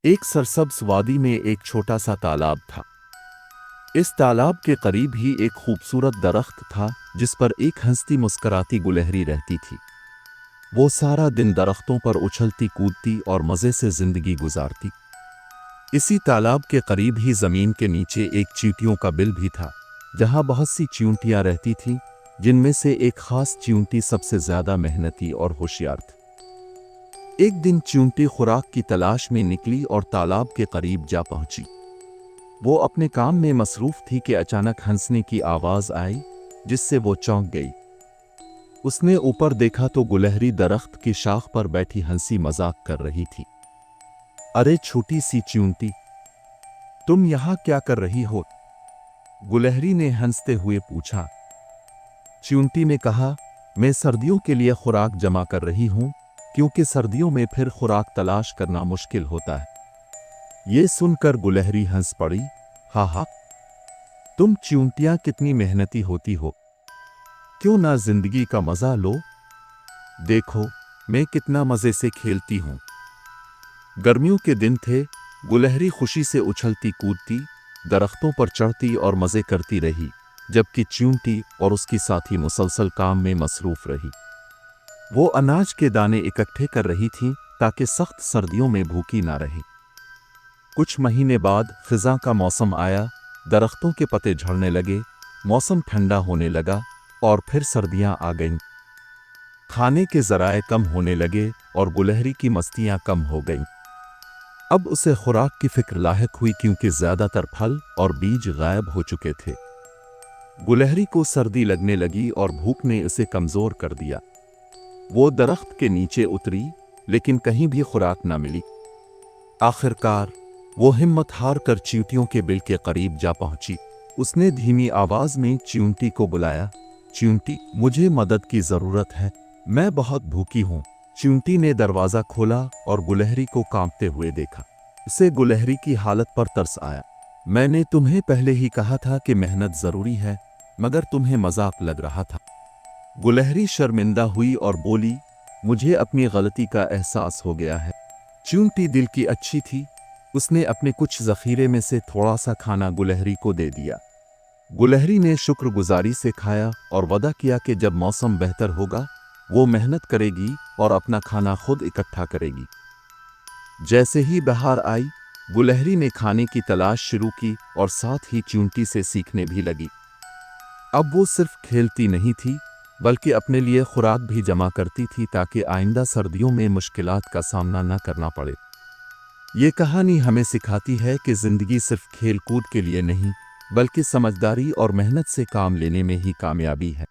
एक सरसब्ज वादी में एक छोटा सा तालाब था। इस तालाब के करीब ही एक खूबसूरत दरख्त था जिस पर एक हंसती मुस्कराती गुलहरी रहती थी। वो सारा दिन दरख्तों पर उछलती कूदती और मज़े से जिंदगी गुजारती। इसी तालाब के करीब ही ज़मीन के नीचे एक चींटियों का बिल भी था, जहाँ बहुत सी चींटियाँ रहती थीं, जिनमें से एक खास चींटी सबसे ज़्यादा मेहनती और होशियार थी। एक दिन चींटी खुराक की तलाश में निकली और तालाब के करीब जा पहुंची। वो अपने काम में मसरूफ थी कि अचानक हंसने की आवाज़ आई, जिससे वो चौंक गई। उसने ऊपर देखा तो गुलहरी दरख्त की शाख पर बैठी हंसी मजाक कर रही थी। अरे छोटी सी चींटी, तुम यहाँ क्या कर रही हो? गुलहरी ने हंसते हुए पूछा। चींटी ने कहा, मैं सर्दियों के लिए खुराक जमा कर रही हूँ, क्योंकि सर्दियों में फिर खुराक तलाश करना मुश्किल होता है। ये सुनकर गुलहरी हंस पड़ी। हा हा, तुम चींटियां कितनी मेहनती होती हो, क्यों ना जिंदगी का मजा लो? देखो मैं कितना मजे से खेलती हूँ। गर्मियों के दिन थे। गुलहरी खुशी से उछलती कूदती, दरख्तों पर चढ़ती और मजे करती रही, जबकि चींटी और उसकी साथी मुसलसल काम में मसरूफ रही। वो अनाज के दाने इकट्ठे कर रही थीं ताकि सख्त सर्दियों में भूखी ना रहे। कुछ महीने बाद फिजा का मौसम आया, दरख्तों के पत्ते झड़ने लगे, मौसम ठंडा होने लगा और फिर सर्दियां आ गईं। खाने के जराए कम होने लगे और गुलहरी की मस्तियां कम हो गईं। अब उसे खुराक की फिक्र लाहिक हुई, क्योंकि ज्यादातर फल और बीज गायब हो चुके थे। गुलहरी को सर्दी लगने लगी और भूख ने उसे कमजोर कर दिया। वो दरख्त के नीचे उतरी, लेकिन कहीं भी खुराक न मिली। आखिरकार वो हिम्मत हार कर चींटियों के बिल के करीब जा पहुंची। उसने धीमी आवाज में चींटी को बुलाया। चींटी, मुझे मदद की जरूरत है, मैं बहुत भूखी हूँ। चींटी ने दरवाजा खोला और गुलहरी को कांपते हुए देखा। उसे गुलहरी की हालत पर तरस आया। मैंने तुम्हें पहले ही कहा था कि मेहनत जरूरी है, मगर तुम्हें मजाक लग रहा था। गुलहरी शर्मिंदा हुई और बोली, मुझे अपनी गलती का एहसास हो गया है। चींटी दिल की अच्छी थी। उसने अपने कुछ ज़ख़ीरे में से थोड़ा सा खाना गुलहरी को दे दिया। गुलहरी ने शुक्रगुजारी से खाया और वादा किया कि जब मौसम बेहतर होगा वो मेहनत करेगी और अपना खाना खुद इकट्ठा करेगी। जैसे ही बहार आई, गुलहरी ने खाने की तलाश शुरू की और साथ ही चींटी से सीखने भी लगी। अब वो सिर्फ खेलती नहीं थी, बल्कि अपने लिए खुराक भी जमा करती थी, ताकि आइंदा सर्दियों में मुश्किलात का सामना न करना पड़े। ये कहानी हमें सिखाती है कि जिंदगी सिर्फ खेल कूद के लिए नहीं, बल्कि समझदारी और मेहनत से काम लेने में ही कामयाबी है।